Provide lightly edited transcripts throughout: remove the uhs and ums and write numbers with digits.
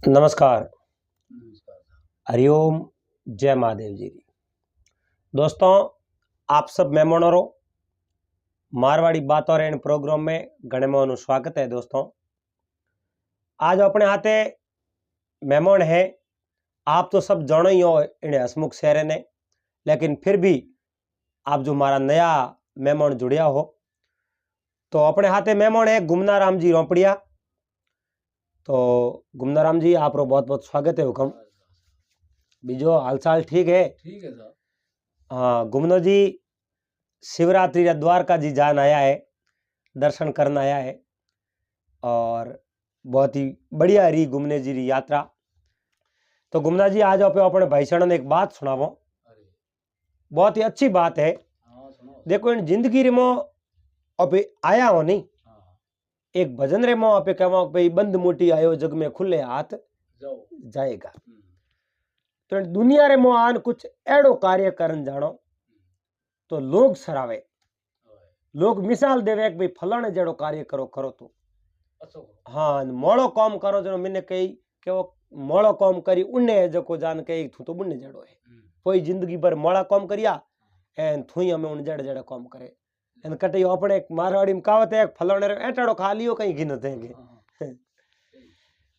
नमस्कार, हरिओम, जय महादेव जी। दोस्तों, आप सब मेहमानों मारवाड़ी बातों रे प्रोग्राम में घणे मोहनु स्वागत है। दोस्तों, आज अपने हाथे मेहमान है। आप तो सब जानो ही हो इन्हें हसमुख शहर ने, लेकिन फिर भी आप जो हमारा नया मेहमान जुड़िया हो तो अपने हाथे मेहमान है गुमनाराम जी रोपड़िया। तो गुमनाराम जी, आप बहुत बहुत स्वागत है। हुक्म बीजो हालचाल ठीक है? ठीक है साहब। हाँ, गुमनो जी शिवरात्रि द्वारका जी जान आया है, दर्शन करने आया है और बहुत ही बढ़िया रही घूमने जी री यात्रा। तो गुमना जी, आज आप अपने भाई सण ने एक बात सुनावो, बहुत ही अच्छी बात है। देखो, इन जिंदगी रे मो अबे आया हो नहीं, एक भजन रे मो आपे कहवा भाई बंद मोटी आयो जग में खुले हाथ जाएगा। तो दुनिया रे मो आन कुछ एड़ो कार्य करन जानो तो लोग सरावे, लोग मिसाल देवे कि भाई फलाने जेड़ो कार्य करो करो तो हाँ, मोड़ो काम करो जो मैंने कही कि वो मोड़ो काम करी उन्ने जो जान कही थू तो बुन्ने जड़ो है। कोई जिंदगी भर मोड़ा काम करिया एन थुई हमें उन जड़ जड़ काम करे एन कटे अपने मारवाड़ी में कहावत है फलाने रे एटाड़ो खा लियो कहीं गिन देंगे।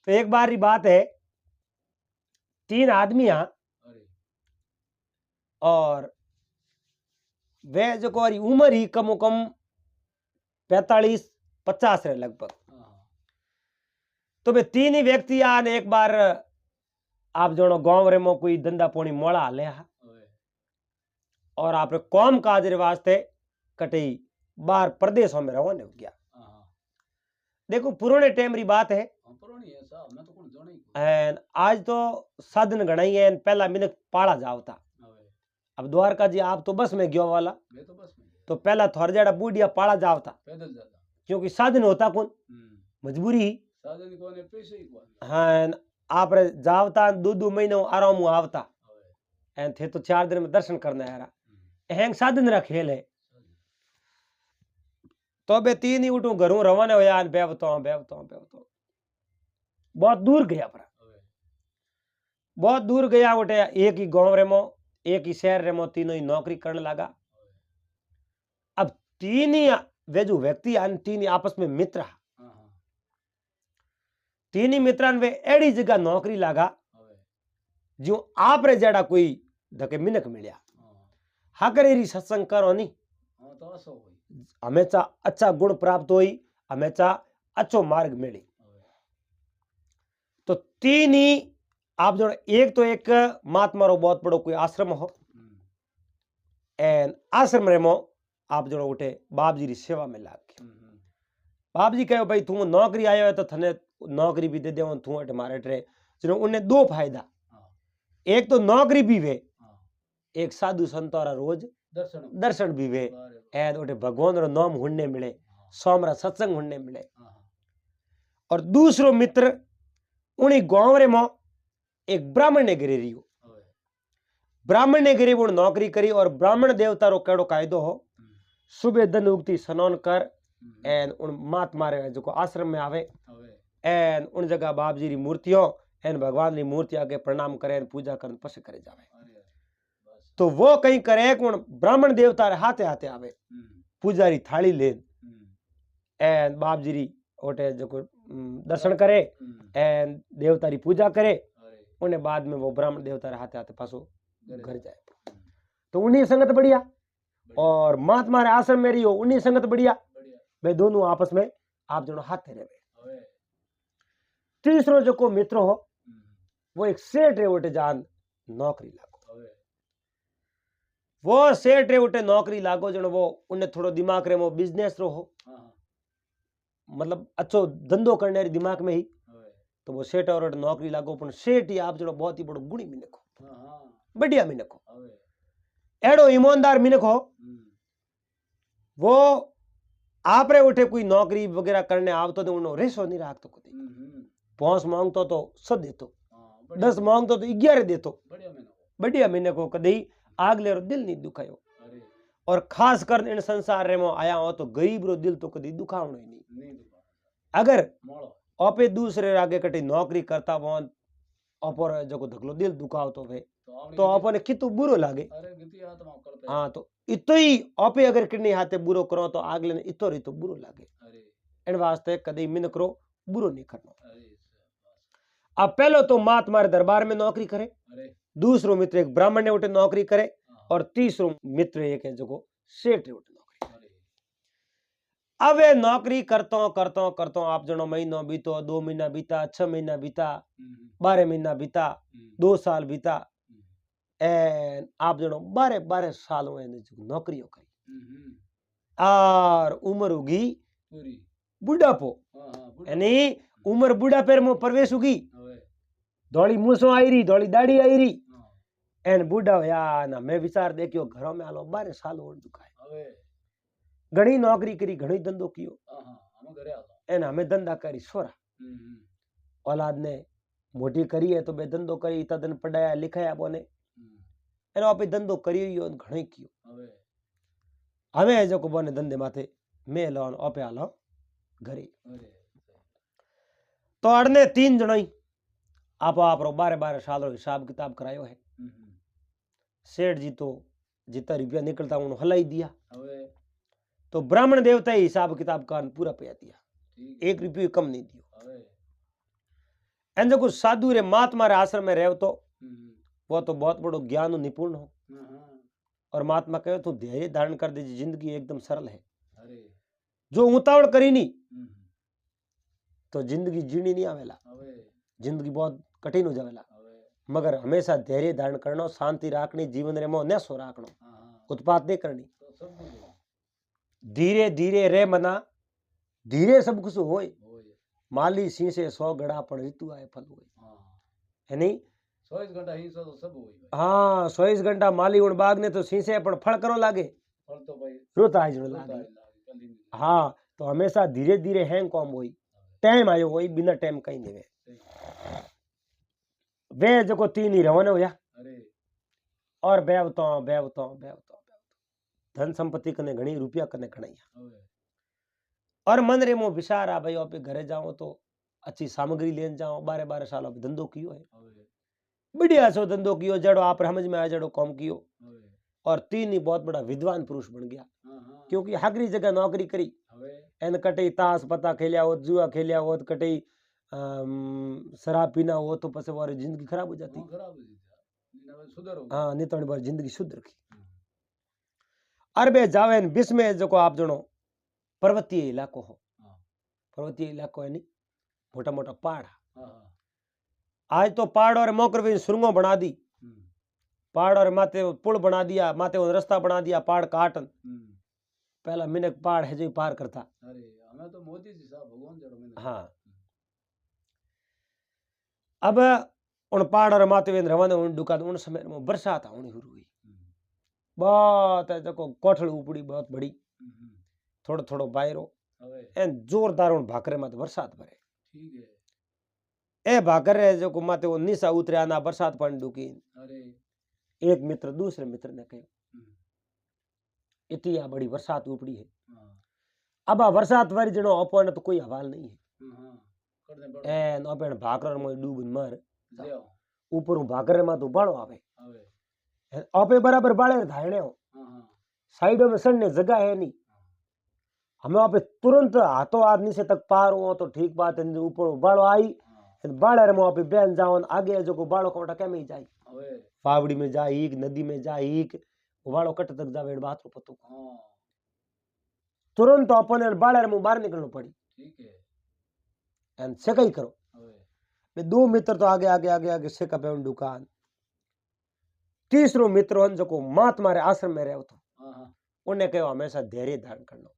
तो एक बार की बात है, तीन आदमी और वे जो उम्र ही कम कम 45-50 रे लगभग। तो वे तीन ही व्यक्ति आन एक बार आप जो गांव रे में कोई धंधा पोनी मोड़ा हाले और आप कौम काज रे वास्ते कटई बाहर प्रदेशों में रहो ने गया। देखो, पुराने टाइम री बात है, आज तो साधन गणाई है। पहला मिनक पाड़ा जावता, अब द्वारका जी आप तो बस में गयो वाला, तो पहला थोड़ा जड़ा बूढ़िया पाड़ा जावता क्योंकि साधन होता कौन, मजबूरी ही। हाँ, आप जावता दो महीने आराम आवता थे तो 4 दिन में दर्शन करना यार, हैंग साधन रा खेल है। तो बे तीन ही उठू घरों रवाना होया बेवतो बहुत दूर गया, पर बहुत दूर गया उठे एक ही गांव रे मो एक ही शहर रे मो तीनों ही नौकरी करने लगा। अब तीन ही वे जो व्यक्ति तीन ही आपस में मित्र, तीन ही मित्रान वे एड़ी जगह नौकरी लगा जो आप रे जड़ा कोई धके मिनक मिलिया हाकरेरी सत्संग करो नहीं हमेशा अच्छा गुण प्राप्त होई, हमेशा अच्छो मार्ग मिली। तो तीन ही आप जो एक तो एक महात्मा रो बहुत बड़ो कोई आश्रम हो एन आश्रम रे मो आप जो उठे बाप जी री सेवा में लाग। बाप जी कहो भाई तू नौकरी आयो है तो थने नौकरी भी दे दे तू अटे मारे टे जो उन्हें दो फायदा, एक तो नौकरी भी वे, एक साधु संतोरा रोज दर्शन भी वे एन उठे भगवान रो नाम हुन्ने मिले, सोमरा सत्संग हुन्ने मिले। और दूसरो मित्र उन्हीं गांव रे मो एक ब्राह्मण ने गिरे रियो, ब्राह्मण ने गिरे वो नौकरी करी और ब्राह्मण देवता रो केड़ो कायदो हो सुबह दिन उगती स्नान कर एन उन महात्मा रे जो आश्रम में आवे एन उन जगह बाप जी री मूर्तियों एन भगवान री मूर्ति आगे प्रणाम करे पूजा कर पछ करे जावे। तो वो कहीं करे कौन ब्राह्मण देवता रे हाथे हाथे आवे पूजा री थाली ले एन बाप जी री ओटे जो दर्शन करे एन देवता री पूजा करे उन्हें बाद में वो ब्राह्मण देवता रे हाथे हाथे पासो घर जाए। तो उन्हीं संगत बढ़िया और महात्मा रे आश्रम में रहियो उन्हीं संगत बढ़िया, वे दोनों आपस में आप जो हाथ रहे। तीसरो जो को मित्र हो वो एक सेठ रे उठे जान नौकरी लागो, वो सेठ रे उठे नौकरी लागो जो वो उन्हें थोड़ो दिमाग रे वो बिजनेस रो हो मतलब अच्छो धंधो करने रे दिमाग में ही, तो वो सेठ और नौकरी लागो। पण सेठ ही आप जो बहुत ही बड़ो गुणी मिनक हो, बढ़िया मिनक हो, एड़ो ईमानदार मिनक हो। वो आप रे उठे कोई नौकरी वगैरह करने आवतो तो उन्होंने रेसो नहीं राखतो को 5 मांगतो तो 100 देतो, 10 मांगतो तो 11 देतो, बढ़िया मिनक हो, कदी आगले रो दिल नहीं दुखायो। और खास कर इन संसार रे में आया हो तो गरीब रो दिल तो कदी दुखावणो ही नहीं। अगर आपे दूसरे आगे कटे नौकरी करता वन अपर जो धकलो दिल दुखावतो वे तो अपने कितु बुरो लागे। हाँ तो इतो ही आपे अगर किडनी हाथे बुरो करो तो आगले ने इतो रीतो बुरो लागे। इन वास्ते कदी मिन करो बुरो नहीं करना। अब पहलो तो मात मारे दरबार में नौकरी करे, दूसरो मित्र एक ब्राह्मण ने उठे नौकरी करे और तीसरो मित्र एक है जो सेठ ने उठे नौकरी करे। अब ये नौकरी करतो करतो करतो आप जनो महीनो बीतो, 2 महीना बीता, 6 महीना बीता, 12 महीना बीता, 2 साल बीता एंड आप जनो 12 साल हुए नौकरियों करी और उम्र होगी बुढ़ापो, यानी उम्र बुढ़ापे में प्रवेश होगी। धोली मूसो आई रही, धोली दाढ़ी आई रही एन बुढ़ा होया ना। मैं विचार देखियो घरों में आलो 12 साल हो चुका है, घणी नौकरी करी, घणी धंधो कियो एन हमें धंधा करी सोरा औलाद ने मोटी करी है तो बे धंधो करी तदन पढ़ाया लिखाया बोने एनो आपे धंधो करियो घणो कियो। हमें जो को बोने धंधे माथे मैं लोन आपे आलो घरे तो अड़ने 3 जणाई आप 12 साल रो हिसाब किताब करायो है। सेठ जी तो जितना रुपया निकलता उन्होंने हलाई दिया तो ब्राह्मण देवता ही हिसाब किताब का पूरा पैया दिया, 1 रुपये कम नहीं दियो। एन जो कुछ साधु रे महात्मा रे आश्रम में रहो तो वो तो बहुत बड़ो ज्ञान निपुण हो और महात्मा कहे तो धैर्य धारण कर दीजिए, जिंदगी एकदम सरल है। जो उतावड़ करी नहीं तो जिंदगी जीनी नहीं आवेला, जिंदगी बहुत कठिन हो जावेला। मगर हमेशा धैर्य धारण करना, शांति राखनी, जीवन रे मोह नसो राखनो, उत्पात नहीं करनी, धीरे धीरे रे मना धीरे सब कुछ होए। माली शीशे 100 गड़ा पण ऋतु आए फल होए, है नहीं 24 घंटा हिंसो तो सब होए। हाँ 24 घंटा माली उन बाग ने तो शीशे पण फल करो लागे, फल तो भाई रोता है जो लागे। हाँ तो हमेशा धीरे धीरे हैंग कॉम होई, टाइम आयो होई, बिना टाइम कहीं नहीं वे जो 3 ही रवाना होया और बेवतो धन संपत्ति कने घणी, रुपया कने घणैया और मन रे मो विचार आ भाई आप घरे जाओ तो अच्छी सामग्री लेन जाओ। 12 साल अब धंधो कियो है, बढ़िया सो धंधो कियो, जड़ो आप समझ में आया जड़ो कॉम कियो और 3 ही बहुत बड़ा विद्वान पुरुष बन गया क्योंकि हागरी जगह नौकरी करी एन कटे ताश पता खेलिया हो, जुआ खेलिया हो, कटे शराब पीना हो तो पसे वारी जिंदगी खराब हो जाती। हाँ नहीं तो बार जिंदगी शुद्ध रखी। अरबे जावे बिस में जो आप जनो पर्वतीय इलाको हो, पर्वतीय इलाको है नहीं, मोटा मोटा पहाड़। आज तो पहाड़ और मोकर भी सुरंगों बना दी, पहाड़ और माथे पुल बना दिया, माथे रास्ता बना दिया, पहाड़ काटन। पहला मिनक पहाड़ है जो पार करता। हमें तो मोदी जी साहब भगवान जड़ो। हाँ अब उन पहाड़ और माथे रवाना उन दुकान उन समय में बरसात आनी शुरू हुई, बहुत है जो कोठड़ी उपड़ी बहुत बड़ी, थोड़ो थोड़ो बायरो एन जोरदार उन भाकरे में बरसात भरे। ठीक है ए भाकरे जो को माते वो निशा उतरे ना बरसात पानी डुकी। एक मित्र दूसरे मित्र ने कहो इतनी बड़ी बरसात उपड़ी है, अब आ बरसात वाली जनो अपन तो कोई हवाल नहीं है एन अपन भाकर में डूब मर ऊपर भाकर में तो बाड़ो आवे आपे बराबर बाड़े धायने हो, साइडों में सड़ने जगह है नहीं, हमें आप तुरंत हाथों आदमी से तक पार हो तो ठीक बात है। ऊपर बाड़ो आई बाड़े में आप बहन जाओ आगे जो को बाड़ो कोटा क्या में जाए, पावड़ी में जाए नदी में जाए बाड़ो कट तक जावे बात रो पतो तुरंत अपन बाड़े में बाहर निकलना पड़ी। ठीक है एंड सेका ही करो। दो मित्र तो आगे आगे आगे आगे सेका पे दुकान। तीसरो मित्र जो को महात्मा रे आश्रम में रहो तो उन्हें कहो हमेशा धैर्य धारण करना,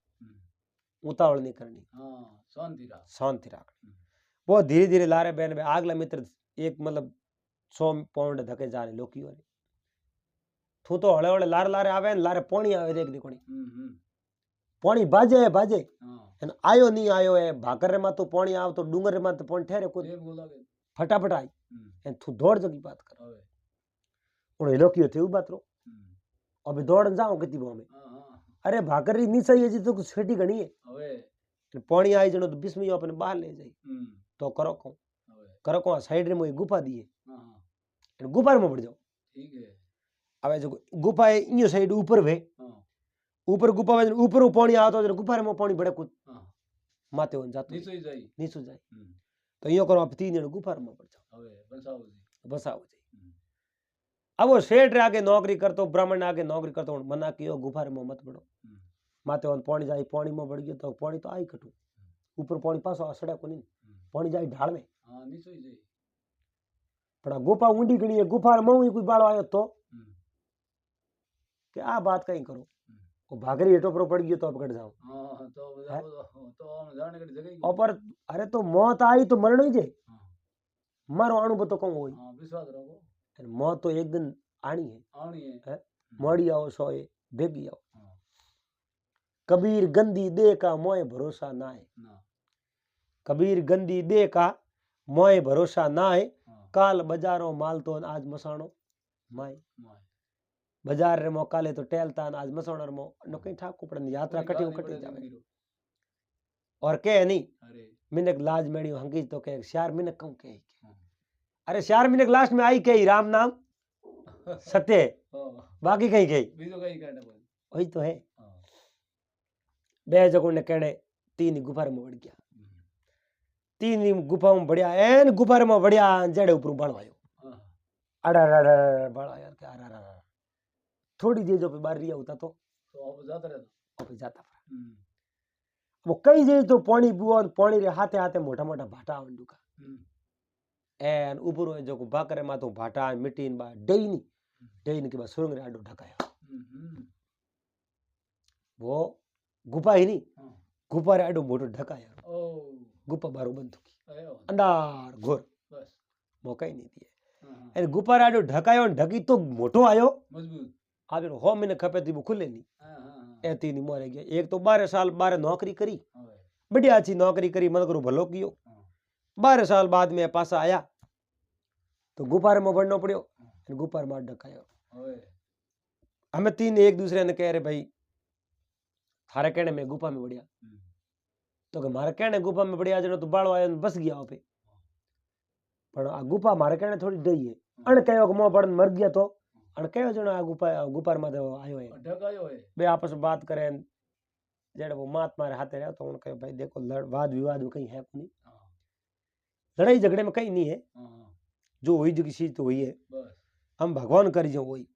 उतावल नहीं करनी, शांति रखनी। वो धीरे धीरे लारे बहन में आगला मित्र एक मतलब 100 पाउंड धके जाने लोकी वाली थू तो हले हले लारे लारे आवे लारे पानी आवे देख देखोनी पानी बाजे बाजे आयो नहीं आयो है भाकर रे मा तो पानी आव तो डूंगर रे मा तो पानी ठहरे को फटाफट आई थू दौड़ जगी बात कर उन लोकी थे बात रो अबे दौड़ जाओ किती बो में अरे भाकर री नीचे ये जी तो कुछ छेटी घणी है पानी आई जनो तो बिस्मी अपने बाहर ले जाई तो करो को साइड रे मोई गुफा दी है गुफा में बढ़ जाओ ठीक है अब जो गुफा है इयो साइड ऊपर वे ऊपर गुफा में ऊपर पानी आवतो जो गुफा में पानी बड़े कुछ माथे होन जातो नीचो जाए तो यो करो आप 3 जण गुफा में बढ़ जाओ हवे बसाओ जी अब वो सेठ रे आगे नौकरी करतो ब्राह्मण आगे नौकरी करतो मना कियो गुफा में मत बढ़ो माथे होन पानी जाई पानी में बढ़ गयो तो पानी तो आई कटू ऊपर पानी पासो असड़े को नहीं पानी जाई ढाल में हां नीचो ही जाई पण गुफा ऊंडी गणी है गुफा में कोई बाड़ो आयो तो के आ बात कहीं करो वो भागरी हेटो पर पड़ गयो तो अब कट जाओ हां तो हम जाने की जगह ही और अरे तो मौत आई तो मरण ही जे मारो अणु बतो कहूं होई हां विश्वास रखो मौत तो एक दिन आनी है मोड़ी आओ सोए भेगी आओ कबीर गंदी दे का मोए भरोसा ना है कबीर गंदी दे का मोए भरोसा ना है काल बाजारो माल तो आज मसाणो माए बाजार रे मो काले तो टेलता आज मसाणो रे मो न कहीं ठाकू पड़न यात्रा कटी जावे और के नहीं मिनक लाज मेड़ी हंगी तो के श्यार मिनक कहूं के अरे श्यार मिनक लास्ट में आई के राम नाम सत्य बाकी कहीं कहीं बीजो कहीं कहना वही तो है बे जगो ने कहने 3 गुफा में बढ़ गया 3 गुफा में बढ़िया एन गुफा में बढ़िया जड़े ऊपर बढ़वायो अड़ा बड़ा यार क्या अड़ा थोड़ी देर जो पे बाहर रिया होता तो अब जाता रहता अब जाता वो कई जे तो पानी बुआ पानी रे हाथे हाथे मोटा मोटा भाटा अंडू का एन ऊपर जो बाकरे मा तो भाटा मिट्टी बा डेई के बाद सुरंग रे आडो ढकाया वो गुफा ही नहीं गुफा रे आडो मोटो ढकाया गुफा बारो बंद थी अंधार घोर बस मौका ही नहीं दिए अरे गुफा रे आडो ढकायो ढकी तो मोटो आयो मजबूत आगे हो मैंने खपे थी वो खुले नहीं ऐती नहीं मोरे गया एक तो 12 साल 12 नौकरी करी बढ़िया अच्छी नौकरी करी मन करो भलो कियो 12 साल बाद में पासा आया तो गुफार में बढ़ना पड़ो गुफार में ढकायो हमें 3 एक दूसरे ने कह रहे भाई थारे कहने में गुफा में बढ़िया तो कि मारे कहने गुफा में बढ़िया जनो तो बाड़ो आया बस गया पे पर आ गुफा मारे कहने थोड़ी डई है अण कहो कि मो बड़न मर गया तो अण कहो जनो आ गुफार में आयो है ढकायो है बे आपस में बात करे जेड़े वो महात्मा रे हाथे रहे तो उन कहे भाई देखो वाद विवाद कहीं है नहीं लड़ाई झगड़े में कहीं नहीं है जो हुई जो चीज तो हुई है हम भगवान करी जो वही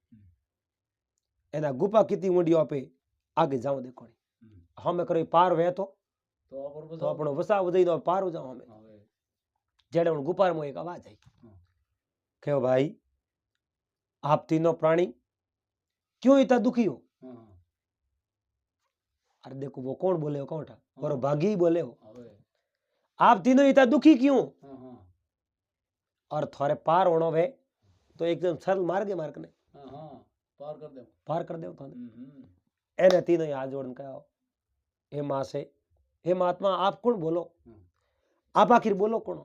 एना गुफा कितनी ऊंडी पे आगे जाओ देखो हमें करो पार वे तो अपनो वसा वजई दो पार हो जाओ हमें जेड़े उन गुफा में एक आवाज आई कहो भाई आप तीनों प्राणी क्यों इतना दुखी हो अरे देखो वो कौन बोले हो कौन था और भागी बोले हो आप तीनों इतना दुखी क्यों और थोड़े पार होना वे तो एकदम सरल मार्ग ने पार कर दे एने तीनों हाथ जोड़न कहो हे मां से हे महात्मा आप कौन बोलो आप आखिर बोलो कौन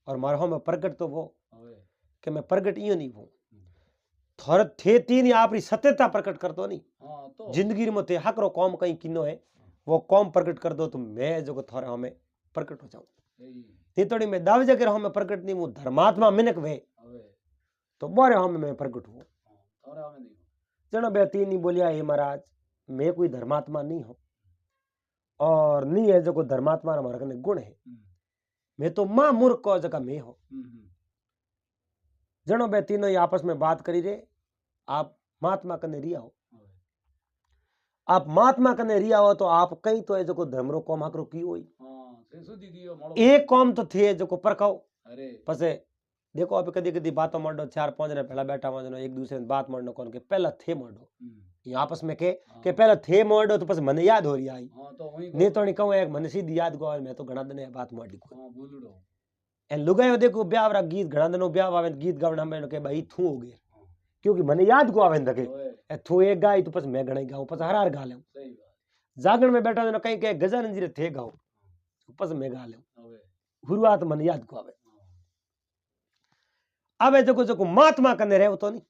और मारो में प्रगट तो वो कि मैं प्रगट इयो नहीं हूं थोड़े थे तीन आपरी सत्यता प्रकट कर दो नहीं तो जिंदगी में थे हकरो कौम कहीं किनो है वो कौम प्रकट कर दो तो मैं जो थोड़ा हमें प्रकट हो जाऊं तीतोड़ी में दावे जगह हमें प्रकट नहीं वो धर्मात्मा मिनक वे तो बोरे हमें मैं प्रकट हूं जनो बे तीन ही बोलिया हे महाराज मैं कोई धर्मात्मा नहीं हूं और नहीं है जो धर्मात्मा हमारे कने गुण है मैं तो मां मूर्ख को जगह मैं हो जनो बे तीनों आपस में बात करी रे आप महात्मा कने रिया हो आप महात्मा कने रिया हो तो आप कहीं तो है जो धर्मरो कौम हकरो की होई एक कौम तो थे जो परखाओ पसे देखो अभी कदी कदी बातों मांडो 4-5 ने पहला बैठा हुआ एक दूसरे ने बात मांडो कौन के पहला थे मांडो ये आपस में के पहला थे मांडो तो पस मने याद हो रही आई नहीं तो नहीं कहूं एक मने सीधी याद को मैं तो घना दिन बात मांडी को एन लुगायो देखो ब्याह वाला गीत घना दिनों ब्याह आवे गीत गावण हमें के भाई थू हो गए क्योंकि मने याद को आवे दके थू एक गाई तो पस मैं घणई गाऊं पस हरार गा लेऊं सही बात जागरण में बैठा न कहीं के गजानन जी रे थे गाओ पस मैं गा लेऊं शुरुआत मने याद को आवे अबे जो जो महात्मा कने रहे तो नहीं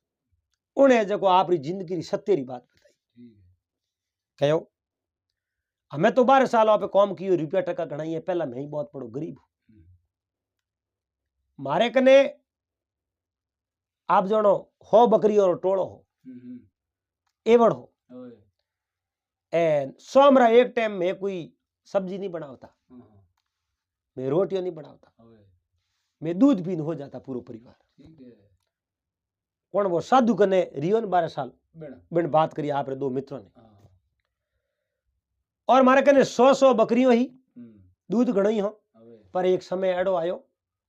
उन्हें जो आपरी जिंदगी री सत्य री बात बताई कहो हमें तो 12 साल पे कॉम की रुपया टका घणाई है पहला मैं ही बहुत बड़ो गरीब हूं मारे कने आप जणो हो बकरी और टोळो हो एवड़ हो હવે एंड सोमरा एक टाइम में कोई सब्जी नहीं बनावता, मैं रोटियां नहीं बनावता, હવે मैं दूध पीन हो जाता पूरा परिवार। ઠીક હે कौन वो साधु कने रियो ने 12 साल બેન बिन बात करी आपरे दो मित्रों ने, હા और मारे कने 100 बकरियों ही હમ दूध घणो ही हो, હવે पर एक समय एडो आयो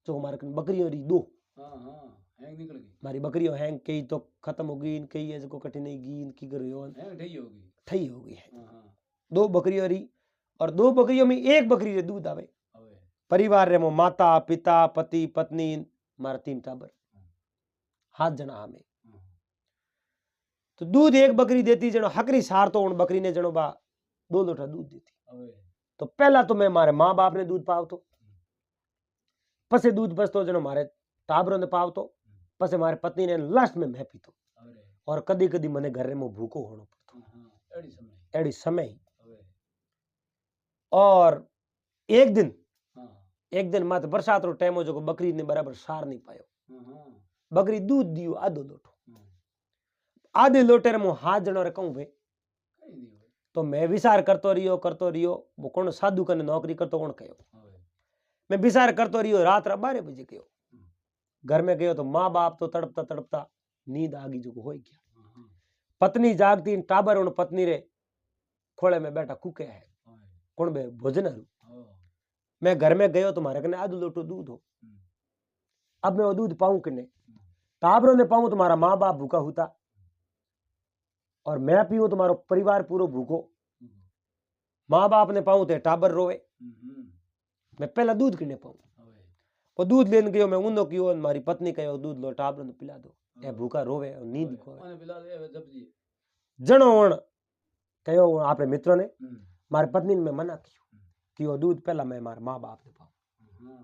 जो मारे कने बकरियों री दो હા હા હેંગ નીકળ ગઈ मारी बकरियों हैंग कई तो खत्म हो गई, कई ऐसे को कठी नहीं गई, की करियो હેંગ થઈ હોગી ठई हो गई है। હા હા दो बकरियों री, और दो बकरियों में एक बकरी रे दूध आवे। હવે परिवार रे मो माता पिता पति पत्नी मारा 3 टाबर, 7 जना हमें। હા तो दूध एक बकरी देती जनो हकरी सार तो उन बकरी ने जनो बा 2 लोटा दूध देती। હવે तो पहला तो मैं मारे माँ बाप ने दूध पावतो, पसे दूध बचतो जनो मारे टाबरों ने पावतो, पसे मारे पत्नी ने, लास्ट में मैं पीतो। હવે और कदी कदी मने घर में भूखो होनो पड़तो, હા હા એડી સમય एड़ी समय ही। હવે और एक दिन હા मत बरसात रो टाइम हो जो बकरी ने बराबर सार नहीं पायो, હા હા बकरी दूध दियो आधो लोटो, હા आधे लोटे रे मु हाथ जनो रे कहूं भाई। કઈ નહીં હોય तो मैं विचार करतो रियो वो कौन साधु कने नौकरी करतो कौन कयो, હવે मैं विचार करतो रियो रात रा 12 बजे गयो, घर में गयो तो माँ बाप तो तड़पता तड़पता नींद आगी जो हो गया, હા હા पत्नी जागती टाबर उन पत्नी रे खोले में बैठा कुके है હવે कौन बे भोजन हरु। હા मैं घर में गयो तो मारे कने आधो लोटो दूध हो, હમ अब मैं वो दूध पाऊं किने, टाबरों ने पाऊं तो मारा माँ बाप भूखा होता, और मैं पीऊं तो मारो परिवार पूरो भूखो, હમ माँ बाप ने पाऊं तो टाबर रोवे, હમ मैं पहला दूध किने पाऊं। હવે वो दूध लेने गयो, मैं उनो कियो, मारी पत्नी कहो दूध लो टाबरों ने पिला दो, ए भूखा रोवे और नींद को અને પેલા એ જપજી जनो वण कहो आपरे मित्रों ने, હમ मारी पत्नी ने मैं मना कियो कि वो दूध पहला मैं मारे माँ बाप ने पाऊं, હા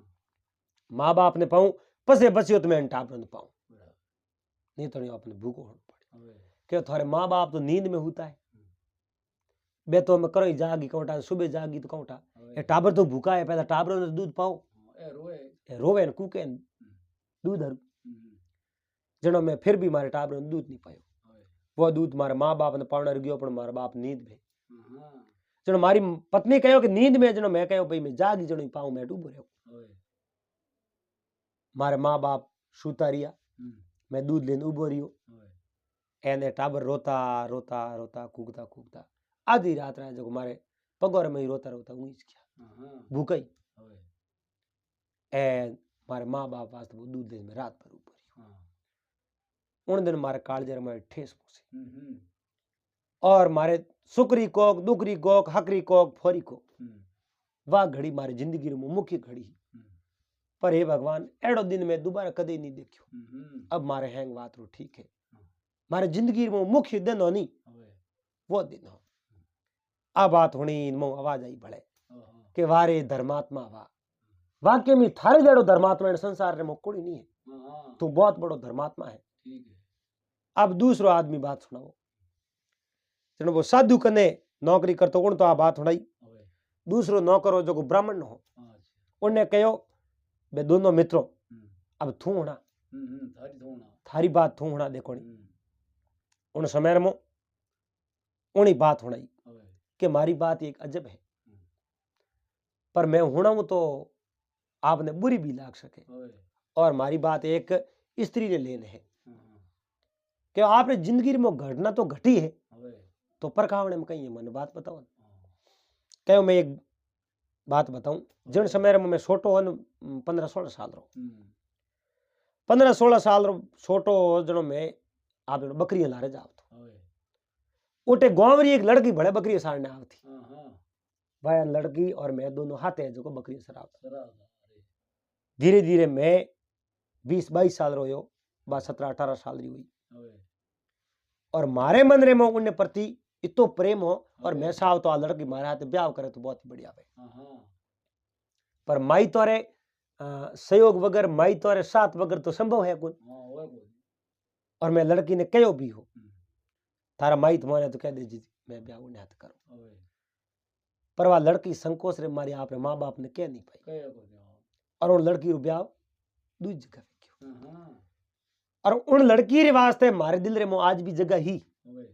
माँ बाप ने पाऊं पसे बच्यो तो मैं टाबरों ने पाऊं, બરાબર नहीं तो नहीं अपने भूखो होना पड़े। હવે क्यों थारे माँ बाप तो नींद में होता है, बे तो मैं करो जागी कौटा सुबह जागी तो कौटा, હવે ये टाबर तो भूखा है, पहला टाबरों ने दूध पाओ, એ રોય ये रोवे न कूके न दूध हरु। હમ जनो मैं फिर भी मारे टाबरों ने दूध नहीं पायो, હવે वो दूध मारे माँ बाप ने पावण गयो पण मारा बाप नींद में। હા जनो मारी पत्नी कहो कि नींद में, जनो मैं कहो भाई मैं जागी जनो पाऊं मैं डूबो रहो, હવે मारे माँ बाप सूता रिया, હમ मैं दूध लेने उभो रियो, હવે एने टाबर रोता रोता रोता कूकता कूकता आधी रात रहे जो मारे पगोर में ही रोता रोता ऊँच गया હા भूखा ही। હવે एन मारे माँ बाप वास्ते वो दूध लेने में रात भर ऊपर હા रियो। उन दिन मारे कालजर में ठेस पहुंची, હમ और मारे Sukri Coke दुकरी Coke हकरी Coke फोरी Coke હમ वाह घड़ी मारी जिंदगी में मुख्य घड़ी, હમ पर हे भगवान एड़ो दिन में दोबारा कदे नहीं देखियो। હમ अब मारे हैंग बात रो ठीक है, मारे जिंदगी में मुख्य दिन हो नहीं હવે वो दिन हो। आ बात होनी मो आवाज आई भले હા के वारे धर्मात्मा वा, वाक्य में थारे जड़ो धर्मात्मा इन संसार रे में कोई नहीं है, હા હા तू बहुत बड़ो धर्मात्मा है। ઠીક है अब दूसरो आदमी बात सुनाओ, जनो वो साधु कने नौकरी करतो उन तो आ बात सुनाई। હવે दूसरो नौकरो जो ब्राह्मण हो હા છે उनने कहो बे दोनों मित्रों હમ अब थू होना થારી થોણા थारी बात थू होना देखो नहीं। હમ उन समय में उन्हीं बात होनाई હવે कि मारी बात एक अजब है, पर मैं होना तो आपने बुरी भी लाग सके, હવે और मारी बात एक स्त्री ने लेने है હા હા कि आपने जिंदगी में घटना तो घटी है, હવે तो परखावने में कहीं है मन बात बताओ। હા कहो मैं एक बात बताऊं, जिन समय में मैं छोटो हो 15-16 साल रो, હમ 15-16 साल रो छोटो जनो मैं आप बकरियां लारे जाओ तो હવે उठे गांवरी एक लड़की भले बकरी सारने आवती, હા હા वह लड़की और मैं दोनों हाथे जो बकरी सरावता। સરસ અરે धीरे धीरे मैं 20-22 साल रो बा 17-18 साल री हुई, હવે और मारे मन रे में उन्हें प्रति इतो प्रेम हो, और मैं साव तो आ लड़की मारे हाथ ब्याह करे तो बहुत ही बढ़िया है। હા હા पर माई तोरे सहयोग वगर माई तोरे साथ वगर तो संभव है कोई, હા હોય કોઈ और मैं लड़की ने कहो भी हो હમ थारा माई तुम्हारे तो कह दे जी मैं ब्याह उन्हें हाथ करो, હવે पर वह लड़की संकोच रे मारी आप माँ बाप ने कह नहीं पाई, કયા કોઈ હા और उन लड़की रो ब्याह दूसरी जगह वेख्यो हाँ हाँ और उन लड़की रे वास्ते मारे दिल रे मो आज भी जगह ही होवे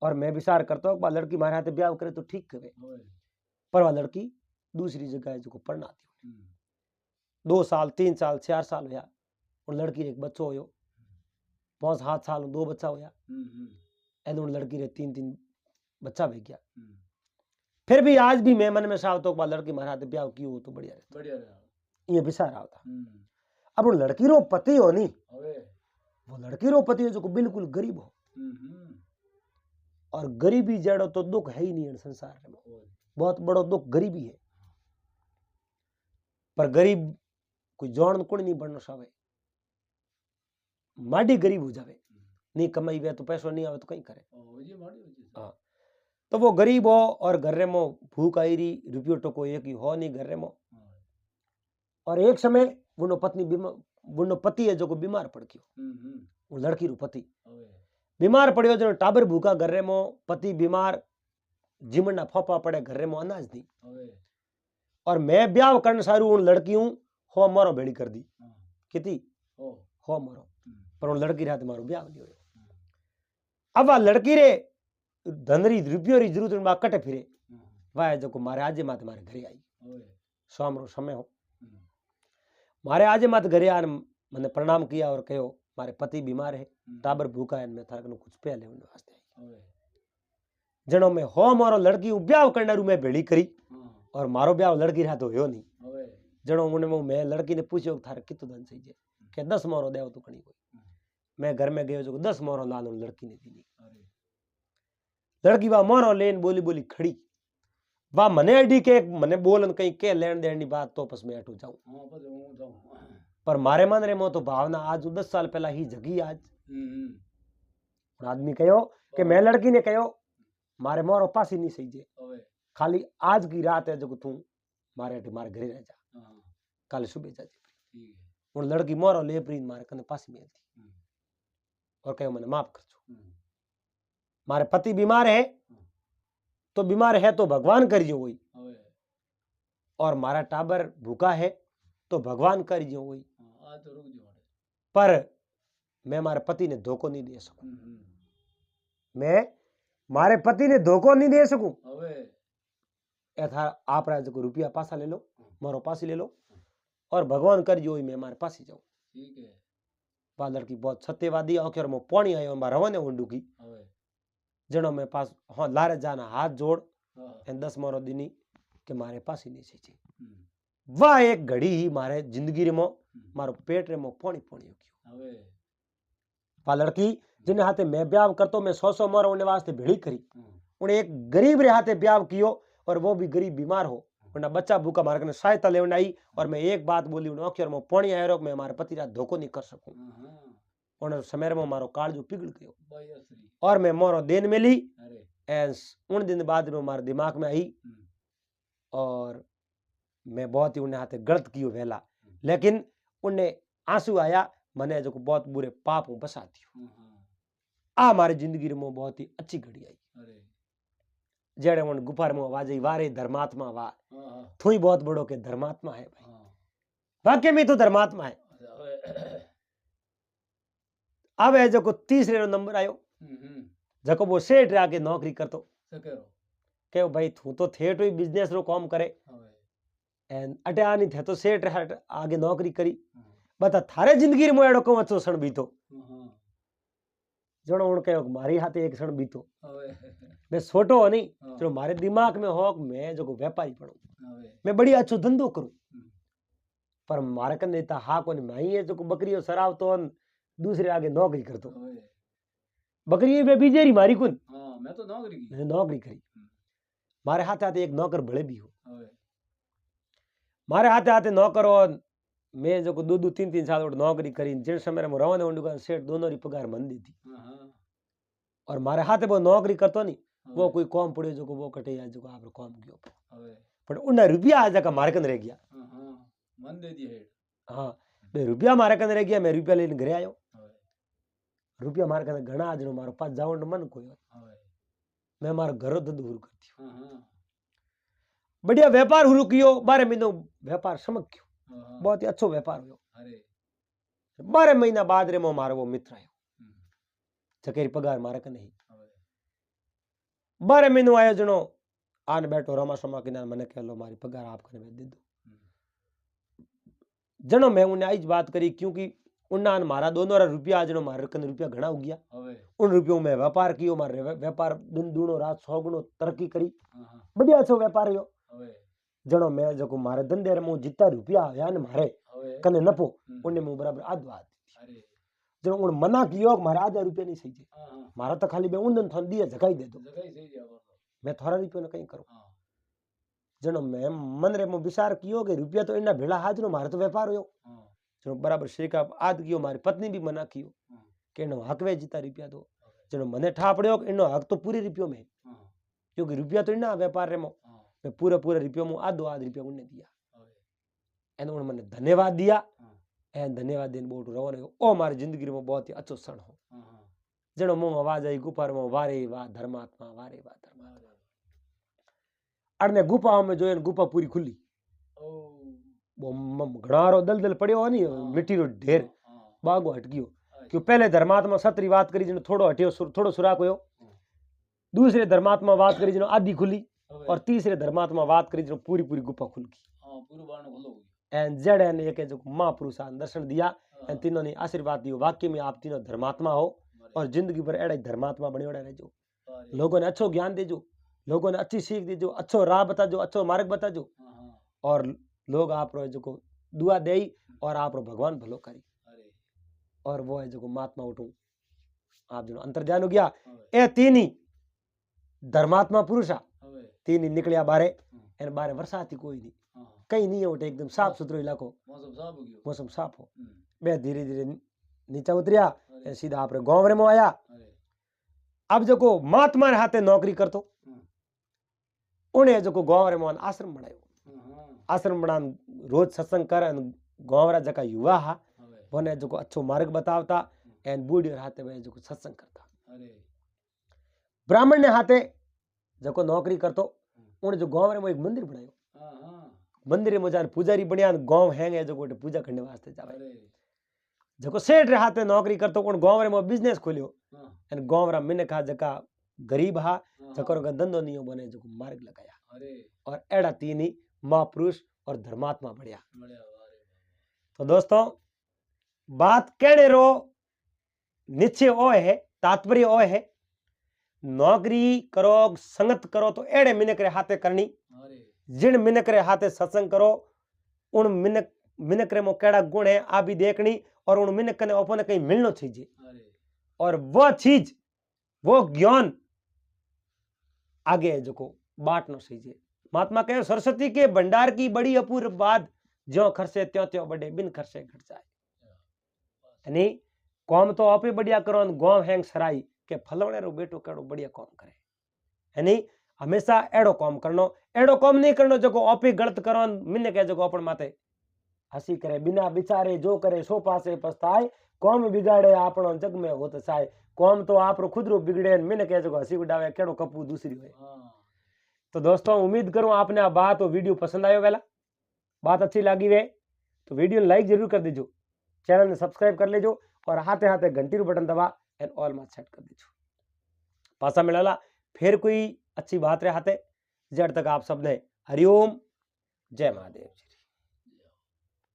और मैं विचार करता हूँ लड़की मारे हाथे ब्याह करे तो ठीक करे होवे पर वह लड़की दूसरी जगह है जो पढ़ना थी हम्म 2 साल 3 साल 4 साल होया उन लड़की रे एक बच्चो होयो 5-7 साल में 2 बच्चा होया हम्म एन उन लड़की रे 3-3 बच्चा भी गया हम्म फिर भी आज भी मैं मन में साव तो लड़की मारे हाथे ब्याह की हो तो बढ़िया रहता बढ़िया रहा ये विचार आवता हम्म अब उन लड़की रो पति हो नी होवे वो लड़की रो पति हो जो बिल्कुल गरीब हो हम्म और गरीबी जड़ो तो दुख है ही नहीं इन संसार में होवे बहुत बड़ो दुख गरीबी है पर गरीब कोई जौन कुण नहीं बनना चाहे माड़ी गरीब हो जावे नहीं कमाई वे तो पैसो नहीं आवे तो कहीं करे ओ ये माड़ी हो जी हाँ तो वो गरीब हो और घर रे मो भूख आई रही रुपयो टको एक ही हो नहीं घर रे मो और एक समय वो पत्नी वो पति है जो को बीमार पड़ गयो वो लड़की रो पति होवे बीमार पड़ियो जो टाबर भूखा घर रे मो पति बीमार जीमना फोपा पड़े घर रे मो अनाज दी होवे और मैं ब्याह करने सारू उन लड़की हूं हो मारो भेड़ी कर दी हाँ किती ओ हो मारो हम्म पर उन लड़की रात मारो ब्याह नहीं होयो अब आ लड़की रे धनरी रुपयो री जरूरत में कटे फिरे वाह जो को मारे आजे माते मारे घरे आई होवे शाम रो समय हो हम्म मारे आजे माते घरे आन मैंने प्रणाम किया और कहो मारे पति बीमार है टाबर भूखा है मैं थारे कने कुछ पहले उन वास्ते आई होवे जणो मैं हो मारो लड़की उ ब्याह करने रू मैं भेड़ी करी हाँ और मारो ब्याह लड़की रात होयो नहीं होवे जणो उन्हें मैं लड़की ने पूछो थारे कितो धन चाहिए के 10 मोरो देव तो कणी कोई मैं घर में गयो जो 10 मोरो लालो लड़की ने दी अरे लड़की वा मोरो लेन बोली बोली खड़ी वा मने अडी के मने बोलन कहीं के लेन देन नी बात तो पस मैं अटू जाऊं हाँ पर वो जाऊं पर मारे मन रे मो तो भावना आज 10 साल पहला ही जगी आज हम्म आदमी कहो कि मैं लड़की ने कहो मारे मोरो पास ही नहीं सही जे होवे खाली आज की रात है जो तू मारे घरे रह जा हाँ कल सुबह जा जी ठीक है उन लड़की मोरो ले प्रीत मारे कने पास में थी हम्म और कहो मैंने माफ कर छो हम्म मारे पति बीमार है तो बीमार है तो भगवान करियो वही होवे और मारा टाबर भूखा है तो भगवान करियो वही हाँ आज तो रुक जाओ पर मैं मारे पति ने धोखो नहीं दे सकूं मैं मारे पति ने धोखो नहीं दे सकूं होवे ऐसा आप राज को रुपया पासा ले लो मारो पासी ले लो और भगवान कर जो मैं मारे पास ही जाऊं ठीक है बा लड़की बहुत सत्यवादी आखिर में पानी आयो मारा रवाने हुंडू की होवे जनो मैं पास हाँ लारे जाना हाथ जोड़ हाँ एन 10 मारो दिनी के मारे पास ही नहीं चाहिए हम्म वाह एक घड़ी ही मारे जिंदगी रे मो मारो पेट रे मो पानी पानी हो गयो होवे बा लड़की जिने हाथे मैं ब्याह करतो मैं 100 मारो उन्हें वास्ते भेड़ी करी हाँ उन्हें एक गरीब रे हाथे ब्याह कियो और वो भी गरीब बीमार हो उन्हें बच्चा भूखा मारे कने सहायता लेवन आई और मैं एक बात बोली उन्हें अखिर में पानी आयो रो मैं हमारे पति रात धोखो नहीं कर सकूं हाँ उन्हें समय में मारो काल जो पिघल गयो भाई असली और मैं मोरो देन में ली अरे एंड उन दिन बाद में हमारे दिमाग में आई हम्म और मैं बहुत ही उन्हें हाथे गलत कियो वेला लेकिन उन्हें आंसू आया मने जो बहुत बुरे पाप हूं बसा दियो हाँ आ हमारी जिंदगी में बहुत ही अच्छी घड़ी आई अरे जेड़े उन गुफार में वाजे वारे धर्मात्मा वा हाँ हाँ तू ही बहुत बड़ो के धर्मात्मा है भाई हाँ वाकई में तो धर्मात्मा है होवे अब है जो को तीसरे नंबर आयो जको वो सेठ रे आगे नौकरी करतो सकेरो के भाई तू तो थेट ही बिजनेस रो काम करे होवे एंड अटे आनी थे तो सेठ रे हट आगे नौकरी करी हाँ बता थारे जिंदगी में एड़ो को अच्छो क्षण बीतो हाँ जणो उन कहो मारी हाथे एक क्षण बीतो होवे मैं छोटो हो नहीं हाँ जो मारे दिमाग में हो मैं जो व्यापारी बनूं होवे मैं बड़ी अच्छो धंधो करूं हम्म पर मारे कने ता हा कोनी माई है जो बकरियो सराव तो दूसरे आगे नौकरी करतो होवे बकरी में बीजेरी मारी कुन हाँ मैं तो नौकरी की मैंने नौकरी करी मारे हाथे हाथे एक नौकर भले भी हो होवे मारे हाथे हाथे नौकर और मैं जो 2-3 साल और नौकरी करी जिन समय में रवाने उन सेठ दोनों री पगार मन दी थी हाँ हाँ और मारे हाथे वो नौकरी करतो नहीं वो होवे कोई काम पड़े जो वो कटे या जो आप काम कियो होवे पर उन रुपया आ जाकर मारे कन रह गया हाँ हाँ मन दे दिया हेड हाँ मैं रुपया मारे कन रह गया मैं रुपया लेने घरे आयो होवे रुपया मारे कन घना आज मारो पास जावन मन कोई होवे मैं मारो घर धंधो शुरू कर दियो हाँ हाँ बढ़िया व्यापार शुरू कियो 12 महीनों व्यापार समक गयो हाँ बहुत ही अच्छो व्यापार हुयो अरे 12 महीना बाद रे मारो वो मित्र आयो हम्म, जकेरी पगार मारे के नहीं હવે 12 महीनो आयो जनो आने बैठो रमा शमा किनार मने कह लो मारी पगार आपने मैं दे दो હમ, जनो मैं उन्हें आज बात करी क्योंकि उन्ना मारा दोनों रुपया जनो मारे कन रुपया घना हो गया હવે उन रुपयों में व्यापार कियो मारे व्यापार दिन दूनो रात 100 गुणो तरक्की करी હા હા बढ़िया छो व्यापार यो હવે जनो मैं जको मारे धंधे रे मु जितना रुपया आया ने मारे હવે कने नफो હમ, उन्हें मु बराबर आधो आध અરે जनो उन मना कियो कि मारे आधा रुपया नहीं सही जे હા હા मारा तो खाली बे उन थन दिए जगाई दे दो જગાઈ થઈ જાય બરોબર मैं थोड़ा रुपया ने कहीं करूं હા जनो मैं मन रे मु विचार कियो कि रुपया तो इना भेड़ा हाजरो मारे तो व्यापार होयो હા जनो बराबर शेका आध कियो मारी पत्नी भी मना कियो હા कि इनो हक वे जीता रुपया दो जनो मने ठा पड़ियो कि इनो हक तो पूरे रुपयो में હા क्योंकि रुपया तो इना व्यापार रे मो હા मैं पूरे पूरे रुपयो मु आधो आध रुपया उन्हें दिया હવે एने उन्हें मैंने धन्यवाद दिया હા एन धन्यवाद देने बोट रवाना हो ओ मारी जिंदगी में बहुत ही अच्छो क्षण हो હા હા जनो मुंह आवाज आई गुफा में वारे वाह धर्मात्मा वारे वाह धर्मात्मा अड़ने गुफा में जो गुफा पूरी खुली ઓ वो घणारो दलदल पड़ियो हो नी मिट्टी रो ढेर હા बागो हट गयो क्यों पहले धर्मात्मा सतरी बात करी जनो थोड़ो हटियो थोड़ो सुराक होयो दूसरे धर्मात्मा बात करी जनो आधी खुली હવે और तीसरे धर्मात्मा बात करी जनो पूरी पूरी गुफा खुल गई હા પૂરું બારણું ખુલ્લું હોય ગયું एन जड़ एन एक जो महापुरुष आन दर्शन दिया હા एन तीनों ने आशीर्वाद दियो वाक्य में आप तीनों धर्मात्मा हो બરે और जिंदगी भर एड़ा धर्मात्मा बने ओड़ा रहो બરે लोगों ने अच्छो ज्ञान देजो लोगों ने अच्छी सीख दीजो अच्छो राह बताजो अच्छो मार्ग बताजो હા હા और लोग आप रो जो दुआ दे और आप रो भगवान भलो करी અરે और वो है जो महात्मा उठू आप जो अंतर्जान हो गया હવે ए तीन ही धर्मात्मा पुरुष आ હવે तीन ही निकलिया बारे હમ, एन बारे वर्षाती कोई नहीं હા कहीं नहीं है उठे एकदम साफ सुथरो इलाको મોસમ સાફ हो गयो मौसम साफ हो હમ, बे धीरे धीरे नीचे उतरिया અરે ए सीधा आप गांव में आया અરે अब जो को महात्मा रे हाथे नौकरी करतो હમ, उन्हें जो को गांव रे में आश्रम बनायो હા હા आश्रम बना रोज सत्संग कर गांव रा जका युवा हा હવે वने जो को अच्छो मार्ग बतावता एन बूढ़ी हाथे वे जो को सत्संग करता અરે ब्राह्मण ने हाथे जो को नौकरी करतो उन्हें जो गांव रे में एक मंदिर बनायो હા હા मंदिर में जान पुजारी बनिया गांव हैंगे जो को पूजा करने वास्ते जावे અરે जो को सेठ रे हाथे नौकरी करतो उन गांव रे में बिजनेस खोलियो હા एन गांव रा मिनक हा जका गरीब हा હા जकर का धंधो नहीं बने जो को मार्ग लगाया અરે और एड़ा तीन ही महापुरुष और धर्मात्मा बढ़िया મળ્યા વારે तो दोस्तों बात कहने रो निश्चय ओ है तात्पर्य ओ है नौकरी करो संगत करो तो एड़े मिनक रे हाथे करनी અરે जिन मिनक रे हाथे सत्संग करो उन मिनक रे मो केड़ा गुण है आ भी देखनी और उन मिनक कने अपन कहीं मिलनो चाहिए અરે और वो चीज वो ज्ञान आगे जो को बांटनो चाहिए महात्मा कहे सरस्वती के भंडार की बड़ी अपूर्व बात ज्यो खर्चे त्यों त्यों बड़े बिन खर्चे घट जाए यानी कौम तो आपे बढ़िया करो गांव हैंग सराई के फलवणे रो बेटो केड़ो बढ़िया काम करे यानी हमेशा एड़ो काम करनो एड़ो काम नहीं करनो जो आपे गलत करो मिने कहे जो अपन माते हसी करे बिना विचारे जो करे सो पासे पछताए कौम बिगाड़े आपनो जग में होत साय कौम तो आपरो खुद रो बिगड़े मिने कहे जो हसी उड़ावे केड़ो कपू दूसरी होए હા तो दोस्तों उम्मीद करूं आपने आ बात और वीडियो पसंद आयो वेला बात अच्छी लगी वे तो वीडियो लाइक जरूर कर दीजो चैनल ने सब्सक्राइब कर लेजो और हाथे हाथे घंटी रू बटन दबा एंड ऑल में सेट कर दीजो पासा मिलाला फिर कोई अच्छी बात रे हाथे जड़ तक आप सबने हरिओम जय महादेव जी।